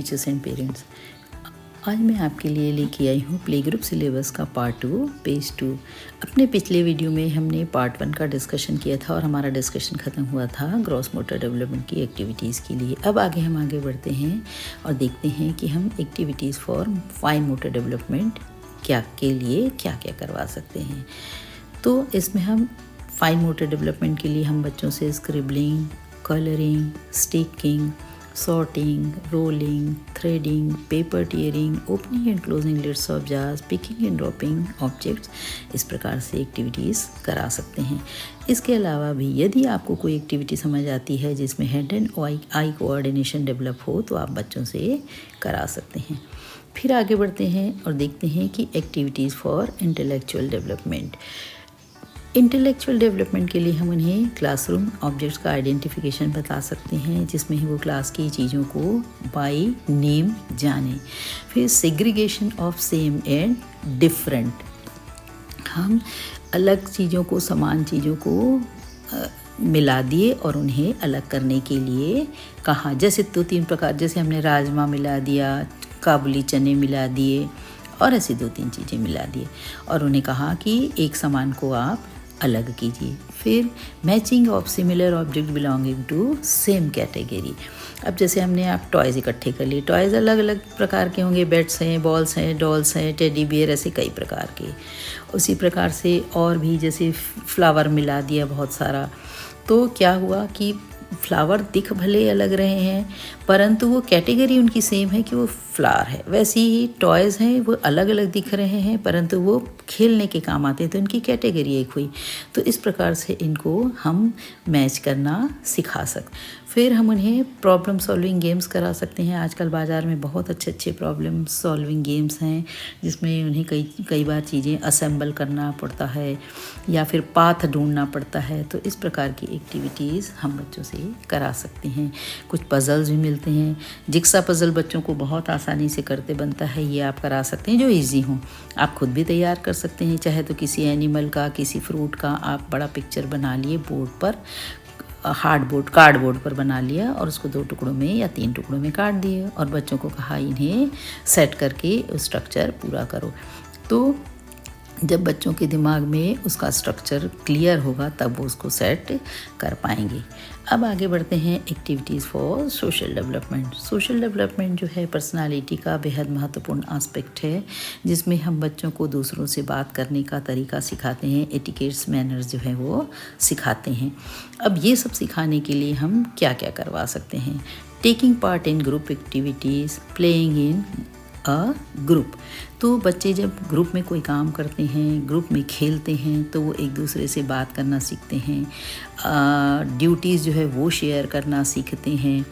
Teachers and parents. आज मैं आपके लिए लेके आई हूँ प्ले ग्रुप सिलेबस का पार्ट 2 पेज 2। अपने पिछले वीडियो में हमने पार्ट 1 का डिस्कशन किया था और हमारा डिस्कशन ख़त्म हुआ था ग्रॉस मोटर डेवलपमेंट की एक्टिविटीज़ के लिए। अब हम आगे बढ़ते हैं और देखते हैं कि हम activities for fine motor development क्या क्या करवा सकते हैं। तो इसमें हम फाइन मोटर डेवलपमेंट के लिए हम बच्चों से scribbling, colouring, sticking, sorting, rolling, threading, paper tearing, opening and closing lids of jars, picking and dropping objects, इस प्रकार से एक्टिविटीज़ करा सकते हैं। इसके अलावा भी यदि आपको कोई एक्टिविटी समझ आती है जिसमें hand and eye coordination develop हो तो आप बच्चों से करा सकते हैं। फिर आगे बढ़ते हैं और देखते हैं कि activities for intellectual development. Intellectual development के लिए हम उन्हें क्लासरूम ऑब्जेक्ट्स का आइडेंटिफिकेशन बता सकते हैं जिसमें वो क्लास की चीज़ों को बाय नेम जाने। फिर segregation of same and different, हम अलग चीज़ों को समान चीज़ों को मिला दिए और उन्हें अलग करने के लिए कहा। जैसे 2-3 प्रकार, जैसे हमने राजमा मिला दिया, काबुली चने मिला दिए और ऐसी 2-3 चीज़ें मिला दिए और उन्हें कहा कि एक सामान को आप अलग कीजिए। फिर matching of similar object belonging to same category. अब जैसे हमने आप टॉयज़ इकट्ठे कर लिए, टॉयज़ अलग अलग प्रकार के होंगे, बेड्स हैं, बॉल्स हैं, डॉल्स हैं, टेडी बियर, ऐसे कई प्रकार के। उसी प्रकार से और भी जैसे फ्लावर मिला दिया बहुत सारा, तो क्या हुआ कि फ्लावर दिख भले अलग रहे हैं परंतु वो कैटेगरी उनकी सेम है कि वो फ्लावर है। वैसे ही टॉयज़ हैं, वो अलग अलग दिख रहे हैं परंतु वो खेलने के काम आते हैं तो इनकी कैटेगरी एक हुई। तो इस प्रकार से इनको हम मैच करना सिखा सकते। फिर हम उन्हें प्रॉब्लम सॉल्विंग गेम्स करा सकते हैं। आजकल बाज़ार में बहुत अच्छे प्रॉब्लम सॉल्विंग गेम्स हैं जिसमें उन्हें कई बार चीज़ें असेंबल करना पड़ता है या फिर पाथ ढूंढना पड़ता है। तो इस प्रकार की एक्टिविटीज़ हम बच्चों से करा सकते हैं। कुछ पज़ल्स भी मिलते हैं। जिक्सा पज़ल बच्चों को बहुत आसानी से करते बनता है, ये आप करा सकते हैं जो इजी हो। आप खुद भी तैयार कर सकते हैं, चाहे तो किसी एनिमल का, किसी फ्रूट का आप बड़ा पिक्चर बना लिए बोर्ड पर, कार्डबोर्ड पर बना लिया और उसको 2 टुकड़ों में या 3 टुकड़ों में काट दिए और बच्चों को कहा इन्हें सेट करके स्ट्रक्चर पूरा करो। तो जब बच्चों के दिमाग में उसका स्ट्रक्चर क्लियर होगा तब वो उसको सेट कर पाएंगे। अब आगे बढ़ते हैं activities for social development. Social development जो है पर्सनालिटी का बेहद महत्वपूर्ण एस्पेक्ट है जिसमें हम बच्चों को दूसरों से बात करने का तरीका सिखाते हैं, एटिकेट्स, मैनर्स जो है वो सिखाते हैं। अब ये सब सिखाने के लिए हम क्या करवा सकते हैं? Taking part in group activities, playing in a group. तो बच्चे जब ग्रुप में कोई काम करते हैं, ग्रुप में खेलते हैं तो वो एक दूसरे से बात करना सीखते हैं, ड्यूटीज़ जो है वो शेयर करना सीखते हैं,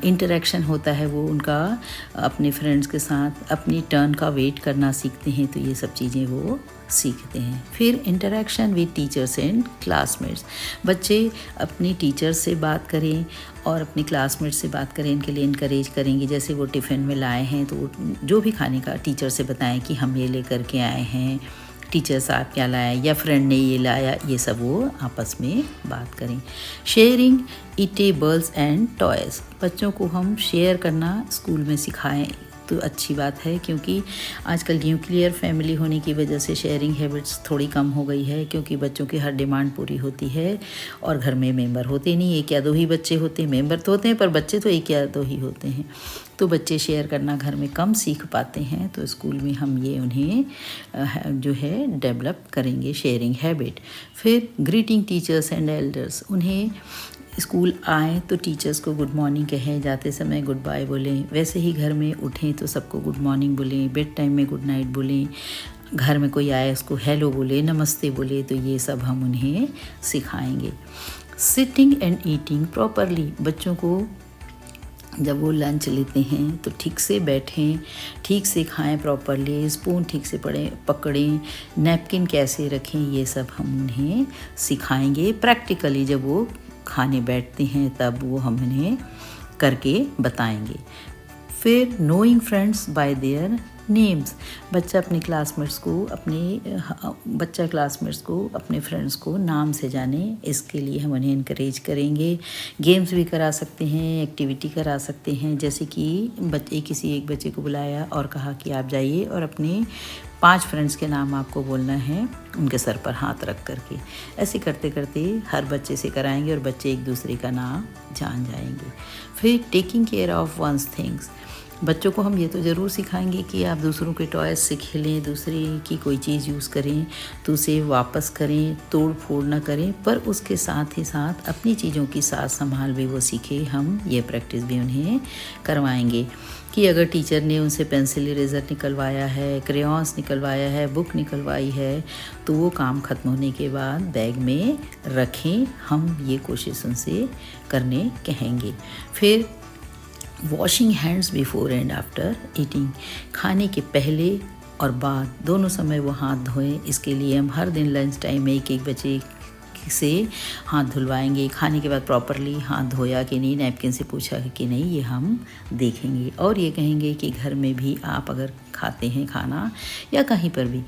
इंटरेक्शन होता है वो उनका अपने फ्रेंड्स के साथ, अपनी टर्न का वेट करना सीखते हैं। तो ये सब चीज़ें वो सीखते हैं। फिर interaction with teachers and classmates, बच्चे अपनी टीचर्स से बात करें और अपने क्लासमेट्स से बात करें, इनके लिए इनकरेज करेंगे। जैसे वो टिफ़िन में लाए हैं तो जो भी खाने का टीचर से बताएं कि हम ये लेकर के आए हैं, टीचर साहब क्या लाया या फ्रेंड ने ये लाया, ये सब वो आपस में बात करें। शेयरिंग ईटेबल्स एंड टॉयज़, बच्चों को हम शेयर करना स्कूल में सिखाएं तो अच्छी बात है क्योंकि आजकल न्यूक्लियर फैमिली होने की वजह से शेयरिंग हैबिट्स थोड़ी कम हो गई है क्योंकि बच्चों की हर डिमांड पूरी होती है और घर में मेंबर होते नहीं, 1 या 2 ही बच्चे होते हैं। मेंबर तो होते हैं पर बच्चे तो 1 या 2 ही होते हैं। तो बच्चे शेयर करना घर में कम सीख पाते हैं, तो स्कूल में हम ये उन्हें जो है डेवलप करेंगे शेयरिंग हैबिट। फिर ग्रीटिंग टीचर्स एंड एल्डर्स, उन्हें स्कूल आए तो टीचर्स को गुड मॉर्निंग कहें, जाते समय गुड बाय बोलें। वैसे ही घर में उठें तो सबको गुड मॉर्निंग बोलें, बेड टाइम में गुड नाइट बोलें, घर में कोई आए उसको हेलो बोले, नमस्ते बोले। तो ये सब हम उन्हें सिखाएंगे। सिटिंग एंड ईटिंग प्रॉपरली, बच्चों को जब वो लंच लेते हैं तो ठीक से बैठें, ठीक से खाएं प्रॉपरली, स्पून ठीक से पकड़ें, नैपकिन कैसे रखें, ये सब हम उन्हें सिखाएंगे प्रैक्टिकली। जब वो खाने बैठते हैं तब वो हम उन्हें करके बताएंगे। फिर knowing friends bye their names, बच्चा क्लासमेट्स को अपने फ्रेंड्स को नाम से जाने, इसके लिए हम उन्हें इनकरेज करेंगे। गेम्स भी करा सकते हैं, एक्टिविटी करा सकते हैं, जैसे कि किसी एक बच्चे को बुलाया और कहा कि आप जाइए और अपने 5 फ्रेंड्स के नाम आपको बोलना है उनके सर पर हाथ रख करके। ऐसे करते करते हर बच्चे से कराएंगे और बच्चे एक दूसरे का नाम जान जाएंगे। फिर taking care of once things, बच्चों को हम ये तो ज़रूर सिखाएंगे कि आप दूसरों के टॉयज़ से खेलें, दूसरे की कोई चीज़ यूज़ करें तो उसे वापस करें, तोड़ फोड़ ना करें, पर उसके साथ ही साथ अपनी चीज़ों की साथ संभाल भी वो सीखे। हम ये प्रैक्टिस भी उन्हें करवाएंगे कि अगर टीचर ने उनसे पेंसिल इरेज़र निकलवाया है, क्रेयॉन्स निकलवाया है, बुक निकलवाई है, तो वो काम ख़त्म होने के बाद बैग में रखें। हम ये कोशिश उनसे करने कहेंगे। फिर washing hands before and after eating, खाने के पहले और बाद दोनों समय वो हाथ धोएं। इसके लिए हम हर दिन लंच टाइम में एक बच्चे से हाथ धुलवाएंगे। खाने के बाद प्रॉपरली हाथ धोया कि नहीं, नैपकिन से पूछा कि नहीं, ये हम देखेंगे। और ये कहेंगे कि घर में भी आप अगर खाते हैं खाना या कहीं पर भी,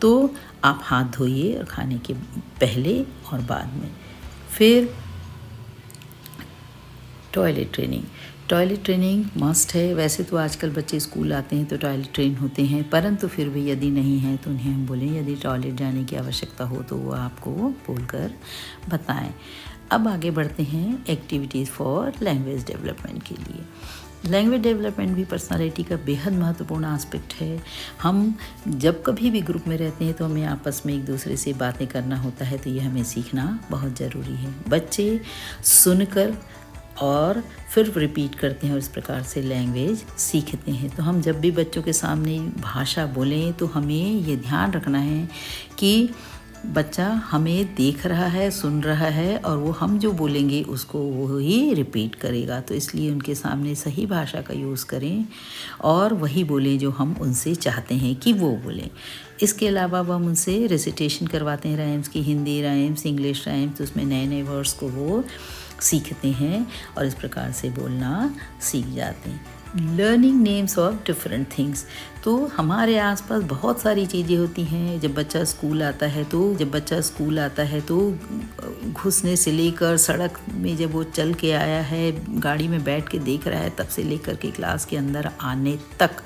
तो आप हाथ धोइए और खाने के पहले और बाद में। फिर टॉयलेट ट्रेनिंग मस्ट है। वैसे तो आजकल बच्चे स्कूल आते हैं तो टॉयलेट ट्रेन होते हैं, परंतु फिर भी यदि नहीं है तो उन्हें हम बोलें यदि टॉयलेट जाने की आवश्यकता हो तो वो आपको बोलकर बताएं। अब आगे बढ़ते हैं एक्टिविटीज़ फॉर लैंग्वेज डेवलपमेंट के लिए। लैंग्वेज डेवलपमेंट भी पर्सनालिटी का बेहद महत्वपूर्ण एस्पेक्ट है। हम जब कभी भी ग्रुप में रहते हैं तो हमें आपस में एक दूसरे से बातें करना होता है, तो ये हमें सीखना बहुत ज़रूरी है। बच्चे सुनकर और फिर रिपीट करते हैं और इस प्रकार से लैंग्वेज सीखते हैं। तो हम जब भी बच्चों के सामने भाषा बोलें तो हमें ये ध्यान रखना है कि बच्चा हमें देख रहा है, सुन रहा है, और वो हम जो बोलेंगे उसको वो ही रिपीट करेगा। तो इसलिए उनके सामने सही भाषा का यूज़ करें और वही बोलें जो हम उनसे चाहते हैं कि वो बोलें। इसके अलावा हम उनसे रेसिटेशन करवाते हैं राइम्स की, हिंदी राइम्स, इंग्लिश राइम्स, तो उसमें नए नए वर्ड्स को वो सीखते हैं और इस प्रकार से बोलना सीख जाते हैं। Learning names of different things, तो हमारे आसपास बहुत सारी चीज़ें होती हैं। जब बच्चा स्कूल आता है तो घुसने से लेकर सड़क में जब वो चल के आया है, गाड़ी में बैठ के देख रहा है, तब से लेकर के क्लास के अंदर आने तक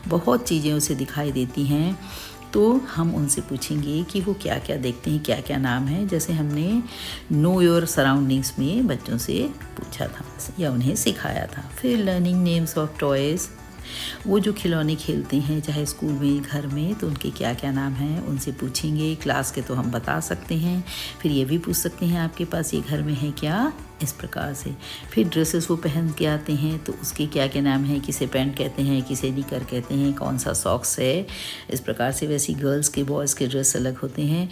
बहुत चीज़ें उसे दिखाई देती हैं। तो हम उनसे पूछेंगे कि वो क्या क्या देखते हैं, क्या क्या नाम है। जैसे हमने नो योर सराउंडिंग्स में बच्चों से पूछा था या उन्हें सिखाया था। फिर लर्निंग नेम्स ऑफ टॉयज़, वो जो खिलौने खेलते हैं चाहे स्कूल में घर में, तो उनके क्या क्या नाम हैं उनसे पूछेंगे। क्लास के तो हम बता सकते हैं, फिर ये भी पूछ सकते हैं आपके पास ये घर में है क्या, इस प्रकार से। फिर ड्रेसेस वो पहन के आते हैं तो उसके क्या क्या नाम हैं, किसे पैंट कहते हैं, किसे निकर कहते हैं, कौन सा सॉक्स है, इस प्रकार से। वैसी गर्ल्स के बॉयज़ के ड्रेस अलग होते हैं,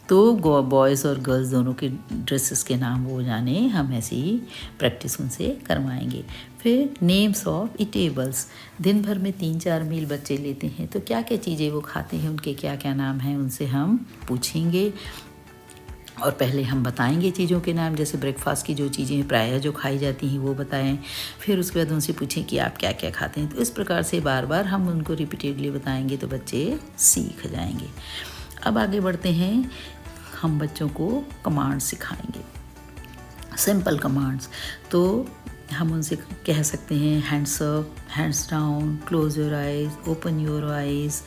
तो बॉयज़ और गर्ल्स दोनों के ड्रेसेस के नाम वो जाने। हम ऐसी ही प्रैक्टिस उनसे करवाएंगे। फिर नेम्स ऑफ ईटेबल्स, दिन भर में 3-4 मील बच्चे लेते हैं तो क्या क्या चीज़ें वो खाते हैं, उनके क्या क्या नाम हैं, उनसे हम पूछेंगे। और पहले हम बताएंगे चीज़ों के नाम, जैसे ब्रेकफास्ट की जो चीज़ें प्रायः जो खाई जाती हैं वो बताएं। फिर उसके बाद उनसे पूछें कि आप क्या क्या खाते हैं। तो इस प्रकार से बार बार हम उनको रिपीटेडली बताएंगे तो बच्चे सीख जाएंगे। अब आगे बढ़ते हैं, हम बच्चों को कमांड सिखाएंगे, सिंपल कमांड्स। तो हम उनसे कह सकते हैं hands up, hands down, close your eyes, open your eyes,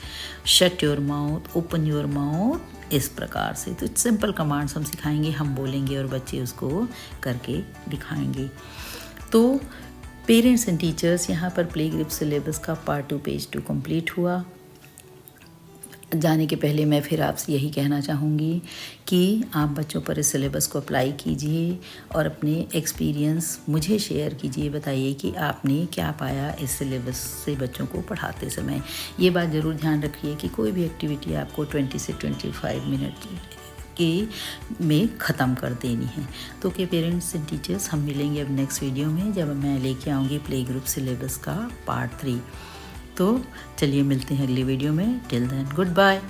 shut your mouth, open your mouth, इस प्रकार से। तो सिंपल कमांड्स हम सिखाएंगे, हम बोलेंगे और बच्चे उसको करके दिखाएंगे। तो पेरेंट्स एंड टीचर्स, यहाँ पर प्ले ग्रुप सिलेबस का पार्ट 2 पेज 2 कंप्लीट हुआ। जाने के पहले मैं फिर आपसे यही कहना चाहूँगी कि आप बच्चों पर इस सिलेबस को अप्लाई कीजिए और अपने एक्सपीरियंस मुझे शेयर कीजिए। बताइए कि आपने क्या पाया इस सिलेबस से बच्चों को पढ़ाते समय। ये बात ज़रूर ध्यान रखिए कि कोई भी एक्टिविटी आपको 20 से 25 मिनट में ख़त्म कर देनी है। तो के पेरेंट्स एंड टीचर्स, हम मिलेंगे अब नेक्स्ट वीडियो में जब मैं लेके आऊँगी प्ले ग्रुप सिलेबस का पार्ट 3। तो चलिए मिलते हैं अगली वीडियो में। Till then good bye.